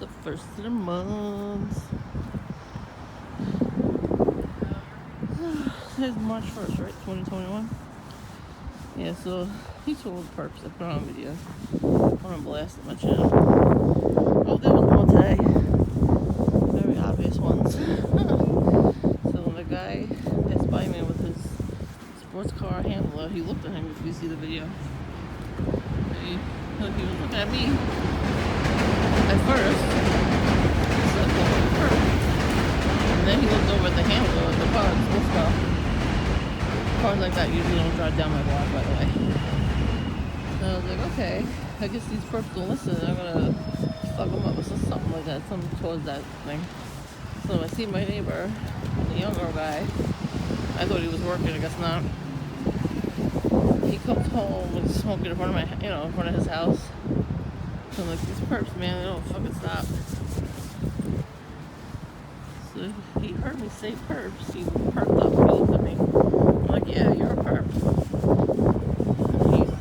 the first of the month. Today's March 1st, right? 2021. Yeah, so he told Perps I put on a video. I'm gonna blast at my channel. Oh, there was one today. Very obvious ones. So when the guy passed by me with his sports car handler, he looked at him, if you see the video. He was looking at me at first. He said, "Oh, Perp." And then he looked over at the handler of the car, the sports car. Cars like that usually don't drive down my block, by the way. So I was like, okay, I guess these perps don't listen. I'm gonna fuck them up or something like that, something towards that thing. So I see my neighbor, the younger guy. I thought he was working, I guess not. He comes home and smoking in front of my, in front of his house. So I'm like, these perps, man, they don't fucking stop. So he heard me say perps. He perked up. He looked at me. I'm like, yeah, you're a perp.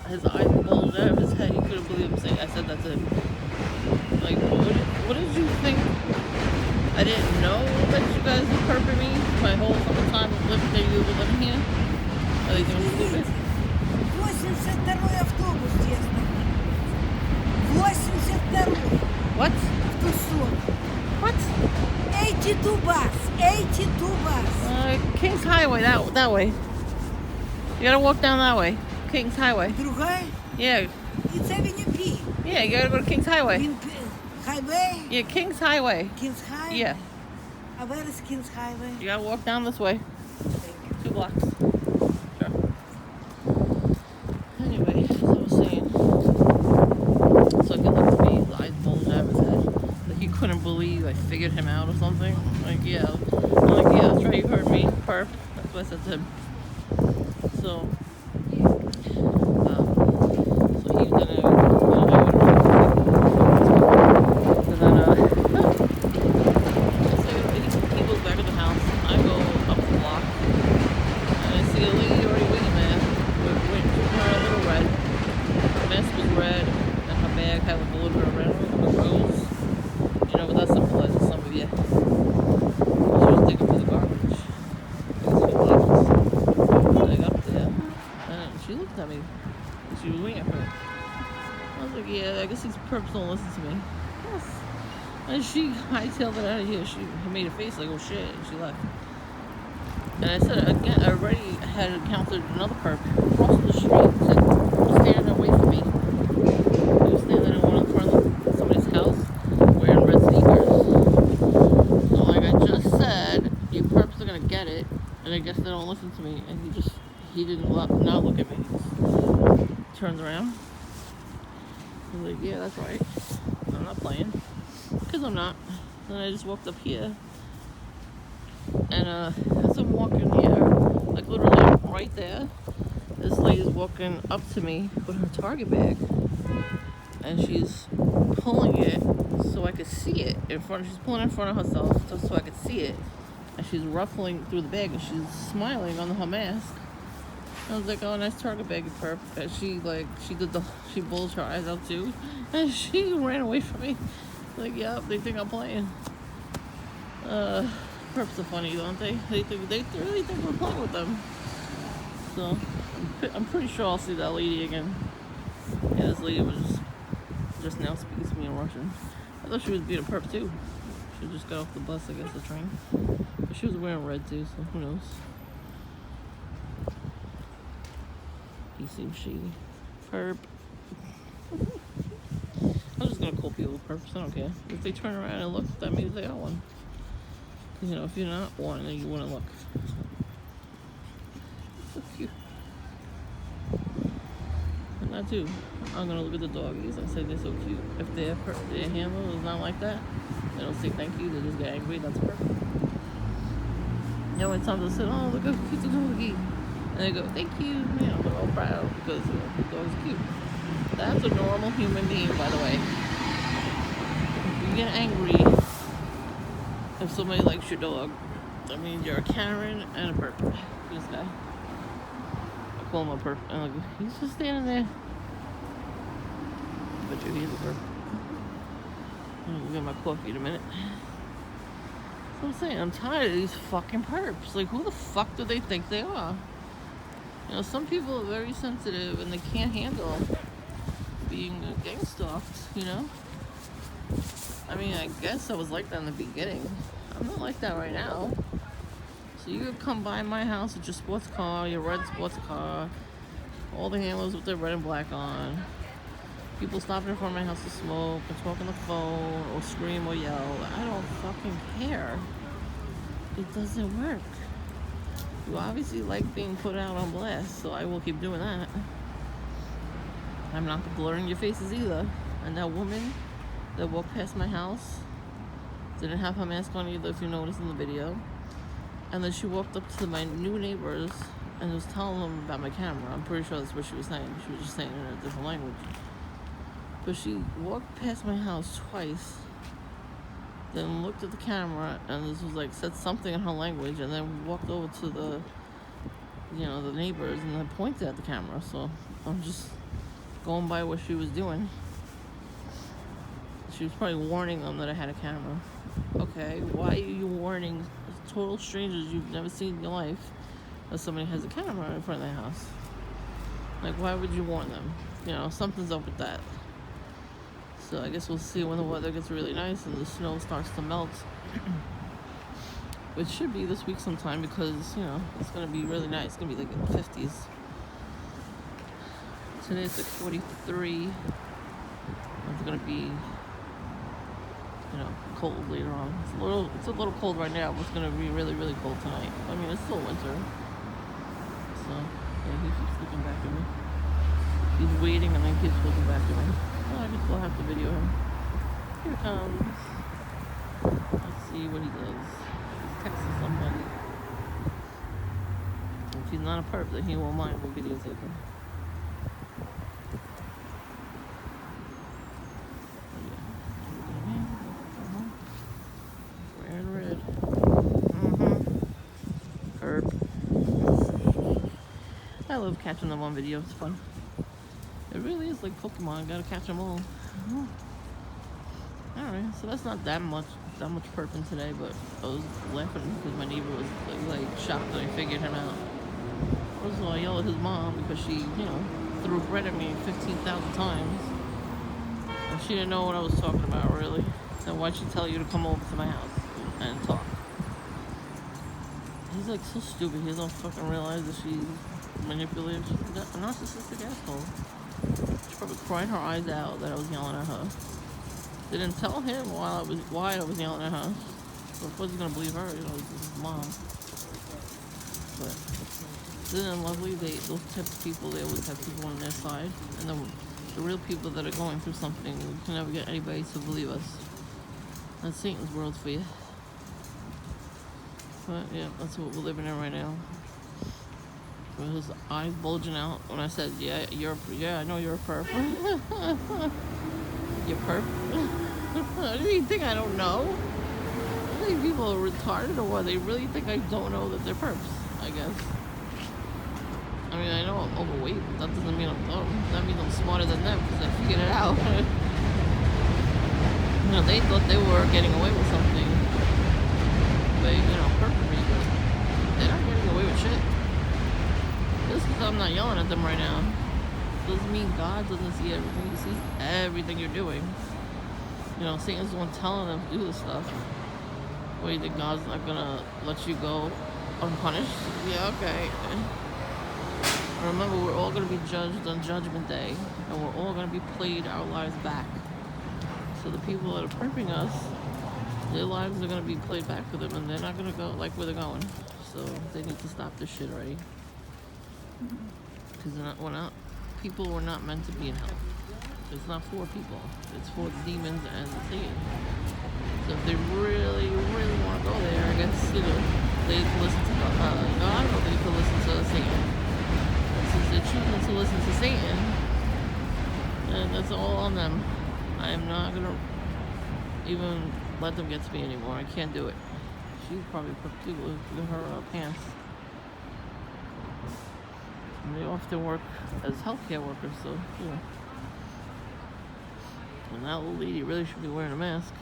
His eyes bulged out of his head. He couldn't believe I said that to him. Like, what did you think? I didn't know that you guys were perping me my whole fucking time that you were living here? Are they doing stupid? 82-й автобус здесь. 82-й. What? В ту сторону. What? 82 bus. 82 bus. King's Highway, that way. You gotta walk down that way. King's Highway. Другая? Yeah. It's Avenue P. Yeah, you gotta go to King's Highway. Highway? Yeah, King's Highway. King's Highway? Yeah. Where is King's Highway? You gotta walk down this way. 2 blocks. Sure. Anyway, as I was saying. So he looked at me, his eyes bulged out of his head. Like he couldn't believe I figured him out or something. I'm like, yeah, that's right, you heard me, perp. That's what I said to him. So he was he goes back to the house. I go up the block and I see a lady already waiting there with her little red. Her vest was red and her bag had like a little bit of red on it, rose. But that symbolizes some of you. She was digging for the garbage. I got up there and she looked at me. She was waiting for me. I was like, yeah, I guess these perps don't listen to me. Yes. And she hightailed it out of here. She made a face like, oh shit, and she left. And I said, again, I already had encountered another perp across the street that was standing away from me. He was standing in front of somebody's house wearing red sneakers. So like I just said, you perps are gonna get it, and I guess they don't listen to me. And he didn't not look at me. He just turns around. I was like, yeah, that's right. I'm not playing. Because I'm not. And I just walked up here. And as I'm walking here, like literally right there, this lady's walking up to me with her Target bag. And she's pulling it so I could see it in front. She's pulling it in front of herself so I could see it. And she's ruffling through the bag and she's smiling on her mask. I was like, oh, nice Target bag, perp. And she bulged her eyes out too. And she ran away from me. Like, yeah, they think I'm playing. Perps are funny, don't they? They really think we're playing with them. So, I'm pretty sure I'll see that lady again. Yeah, this lady was just now speaking to me in Russian. I thought she was being a perp too. She just got off the bus, I guess, the train. But she was wearing red too, so who knows? He seems shady. Perp. I'm just gonna call people perps, I don't care. If they turn around and look, that means they are one. If you're not one, then you wouldn't look. So cute. And that too. I'm gonna look at the doggies and say they're so cute. If their handler is not like that, they don't say thank you, they just get angry, that's perfect. When time to say, oh, look how cute the doggy. And they go, thank you. They're all proud because the dog's cute. That's a normal human being, by the way. If you get angry if somebody likes your dog, that means you're a Karen and a perp. This guy. I call him a perp. And like, he's just standing there. I bet you he's a perp. I'll get my coffee in a minute. So I'm saying, I'm tired of these fucking perps. Like, who the fuck do they think they are? You know, some people are very sensitive and they can't handle being gang stalked, you know? I mean, I guess I was like that in the beginning. I'm not like that right now. So you could come by my house with your sports car, your red sports car, all the handlers with their red and black on. People stopping in front of my house to smoke and talk on the phone or scream or yell. I don't fucking care. It doesn't work. You obviously like being put out on blast, so I will keep doing that. I'm not blurring your faces either. And that woman that walked past my house didn't have her mask on either, if you noticed in the video. And then she walked up to my new neighbors and was telling them about my camera. I'm pretty sure that's what she was saying. She was just saying it in a different language. But she walked past my house twice, then looked at the camera and this was like said something in her language, and then walked over to the, you know, the neighbors and then pointed at the camera. So I'm just going by what she was doing. She was probably warning them that I had a camera. Okay, why are you warning total strangers you've never seen in your life that somebody has a camera in front of their house? Like, why would you warn them? You know, something's up with that. So I guess we'll see when the weather gets really nice and the snow starts to melt. Which should be this week sometime because, you know, it's going to be really nice. It's going to be like in the 50s. Today it's like 43. It's going to be, you know, cold later on. It's a little cold right now, but it's going to be really, really cold tonight. I mean, it's still winter. So, yeah, he keeps looking back at me. He's waiting and then keeps looking back at me. Well, I guess we'll have to video him. Here he comes. Let's see what he does. He's texting somebody. If he's not a perp, then he won't mind when videotape him. Wearing red. Perp. I love catching them on video. It's fun. It really is like Pokemon. Gotta catch them all. Alright, so that's not that much perping today, but I was laughing because my neighbor was like shocked that I figured him out. First of all, I yelled at his mom because she, you know, threw bread at me 15,000 times. And she didn't know what I was talking about, really. Then why'd she tell you to come over to my house and talk? He's like so stupid. He doesn't fucking realize that she's manipulative. She's a narcissistic asshole. She probably cried her eyes out that I was yelling at her. Didn't tell him why I was yelling at her. So of course he's gonna believe her, you know, this is his mom. But isn't it lovely? Those type of people, they always have people on their side. And the real people that are going through something, we can never get anybody to believe us. That's Satan's world for you. But yeah, that's what we're living in right now. With his eyes bulging out when I said, yeah, I know you're a perp. You perp? Do you think I don't know? Do you think people are retarded or what? They really think I don't know that they're perps, I guess. I mean, I know I'm overweight, but that doesn't mean I'm dumb. That means I'm smarter than them because I figured it out. You know, they thought they were getting away with something. But, you know, perping me, but they're not getting away with shit. Just because I'm not yelling at them right now doesn't mean God doesn't see everything. He sees everything you're doing. You know, Satan's the one telling them to do this stuff. What, do you think God's not gonna let you go unpunished? Yeah, okay. Remember, we're all gonna be judged on Judgment Day, and we're all gonna be played our lives back. So the people that are perping us, their lives are gonna be played back for them, and they're not gonna go like where they're going. So they need to stop this shit already. Because people were not meant to be in hell. It's not for people. It's for the demons and Satan. So if they really, really want to go there, I guess, you know, they can listen to God, or they can listen to Satan. And since they're choosing to listen to Satan, then that's all on them. I am not going to even let them get to me anymore. I can't do it. She probably put people in her pants. And they often work as healthcare workers, so, you know. And that old lady really should be wearing a mask.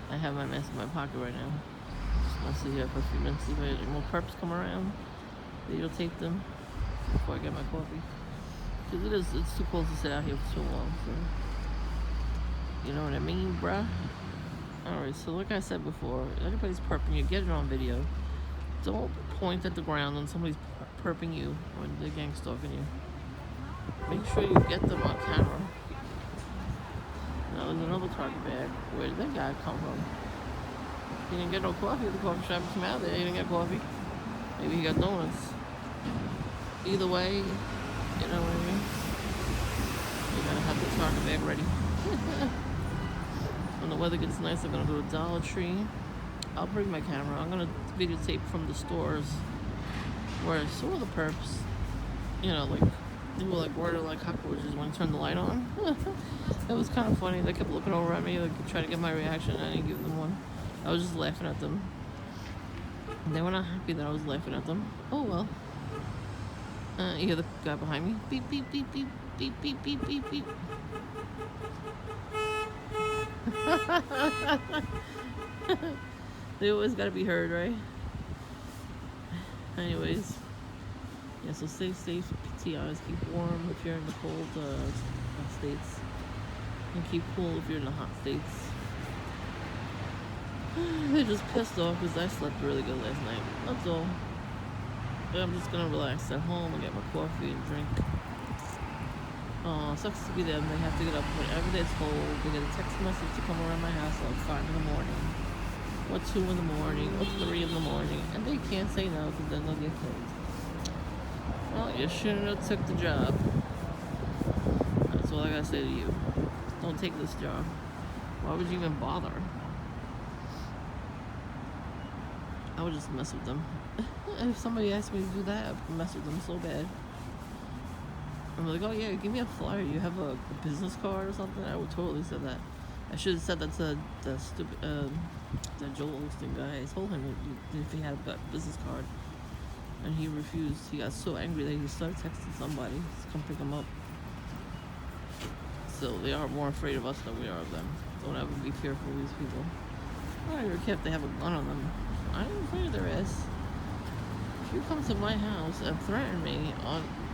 I have my mask in my pocket right now. I'll sit here for a few minutes, see if any more perps come around. Videotape them before I get my coffee. Because it's too cold to sit out here for so long, so. You know what I mean, bruh? Alright, so like I said before, anybody's perping you, get it on video. Don't point at the ground when somebody's perping you when they're gang stalking you. Make sure you get them on camera. Now there's another Target bag. Where did that guy come from? He didn't get no coffee at the coffee shop. He came out there, he didn't get coffee. Maybe he got donuts. Either way, you know what I mean? You gotta have the Target bag ready. When the weather gets nice, I'm gonna go to Dollar Tree. I'll bring my camera. I'm gonna videotape from the stores where I saw the perps. You know, like they were like worded like cockroaches when I turned the light on. It was kind of funny. They kept looking over at me, like trying to get my reaction. I didn't give them one. I was just laughing at them. And they were not happy that I was laughing at them. Oh well. You hear the guy behind me? Beep beep beep beep beep beep beep beep beep. They always gotta be heard, right? Anyways, yeah, so stay safe, PTIs, keep warm if you're in the cold states, and keep cool if you're in the hot states. They're just pissed off because I slept really good last night. That's all. But I'm just gonna relax at home and get my coffee and drink. Sucks to be them. They have to get up whenever they're told. They get a text message to come around my house at 5 in the morning, or 2 in the morning, or 3 in the morning, and they can't say no because then they'll get killed. Well, you shouldn't have took the job. That's all I gotta say to you. Don't take this job. Why would you even bother? I would just mess with them. If somebody asked me to do that, I'd mess with them so bad. I'm like, oh yeah, give me a flyer. You have a business card or something? I would totally say that. I should have said that to the stupid, the Joel Osteen guy. I told him if he had a business card, and he refused. He got so angry that he started texting somebody to come pick him up. So they are more afraid of us than we are of them. Don't ever be fearful of these people. I don't even care if they have a gun on them. I am afraid of their ass. If you come to my house and threaten me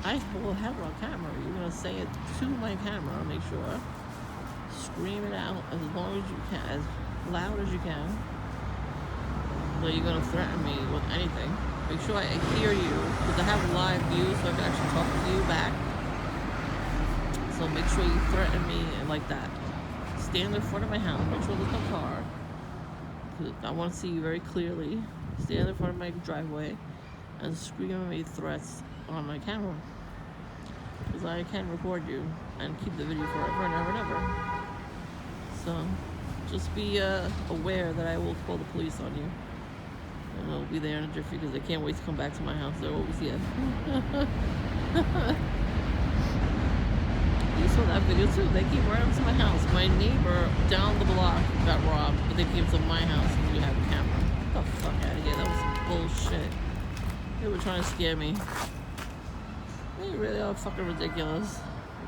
I will have it on camera. You're gonna say it to my camera, make sure. Scream it out as long as you can, as loud as you can. So you're gonna threaten me with anything. Make sure I hear you, because I have live view, so I can actually talk to you back. So make sure you threaten me like that. Stand in front of my house, make sure there's no car. I want to see you very clearly. Stand in front of my driveway and scream at me threats on my camera, because I can record you and keep the video forever and ever and ever. So just be aware that I will call the police on you, and they'll be there in a jiffy because they can't wait to come back to my house. They're always here. You saw that video too. They came right up to my house. My neighbor down the block got robbed, but they came to my house because we have a camera. Get the fuck out of here. That was bullshit. They were trying to scare me. They really are fucking ridiculous.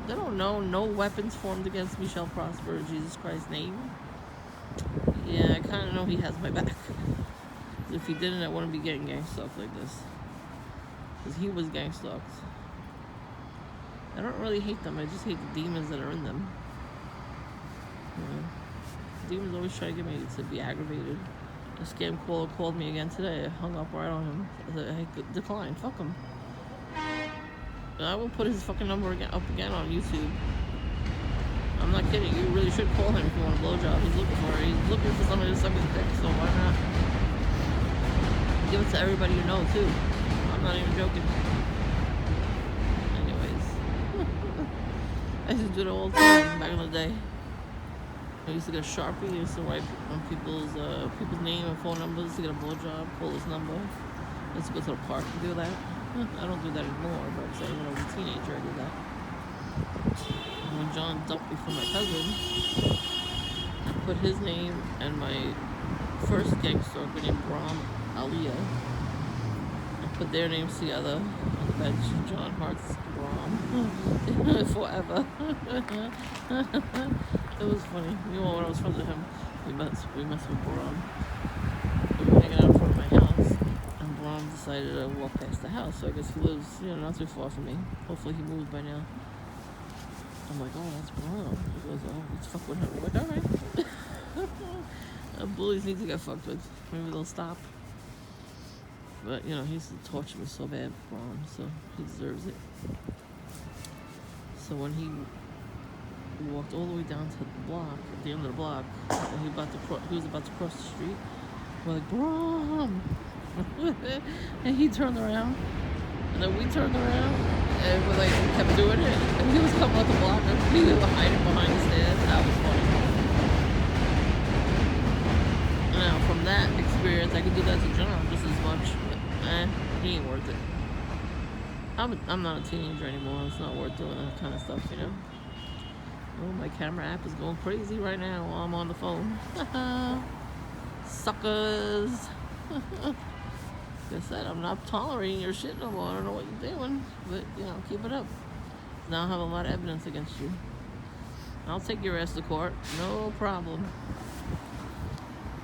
They don't know no weapons formed against me shall prosper in Jesus Christ's name. Yeah, I kind of know he has my back. If he didn't, I wouldn't be getting gang stalked like this. Because he was gang stalked. I don't really hate them. I just hate the demons that are in them. You know? Demons always try to get me to be aggravated. A scam caller called me again today. I hung up right on him. I said, hey, decline. Fuck him. I will put his fucking number up again on YouTube. I'm not kidding. You really should call him if you want a blowjob. He's looking for it. He's looking for somebody to suck his dick, so why not? Give it to everybody you know, too. I'm not even joking. Anyways. I used to do it all the time back in the day. I used to get a Sharpie. I used to write on people's name and phone numbers to get a blowjob. Call this number. I used to go to the park to do that. I don't do that anymore, but I'm saying when I was a teenager, I did that. And when John dumped me for my cousin, I put his name and my first gang stalker named Bram Aliyah. I put their names together. I bet John Hart's Brom. Forever. It was funny. You know, when I was friends with him, we messed with Brom. We were hanging out in front of my house, and Brom decided to walk past the house. So I guess he lives, not too far from me. Hopefully he moved by now. I'm like, oh, that's Brom. He goes, oh, let's fuck with him. I'm like, all right. Bullies need to get fucked with. Maybe they'll stop. But, he used to torture me so bad, Brom, so he deserves it. So when he walked all the way down to the block, at the end of the block, and he was about to cross the street, we're like, Brom! And he turned around, and then we turned around, and we kept doing it. And he was coming up the block, and we were hiding behind the stairs. That was funny. Now, from that experience, I could do that to John just as much, but he ain't worth it. I'm not a teenager anymore. It's not worth doing that kind of stuff, Oh, my camera app is going crazy right now while I'm on the phone. Suckers. Like I said, I'm not tolerating your shit no more. I don't know what you're doing, but, keep it up. Now I have a lot of evidence against you. I'll take your ass to court. No problem.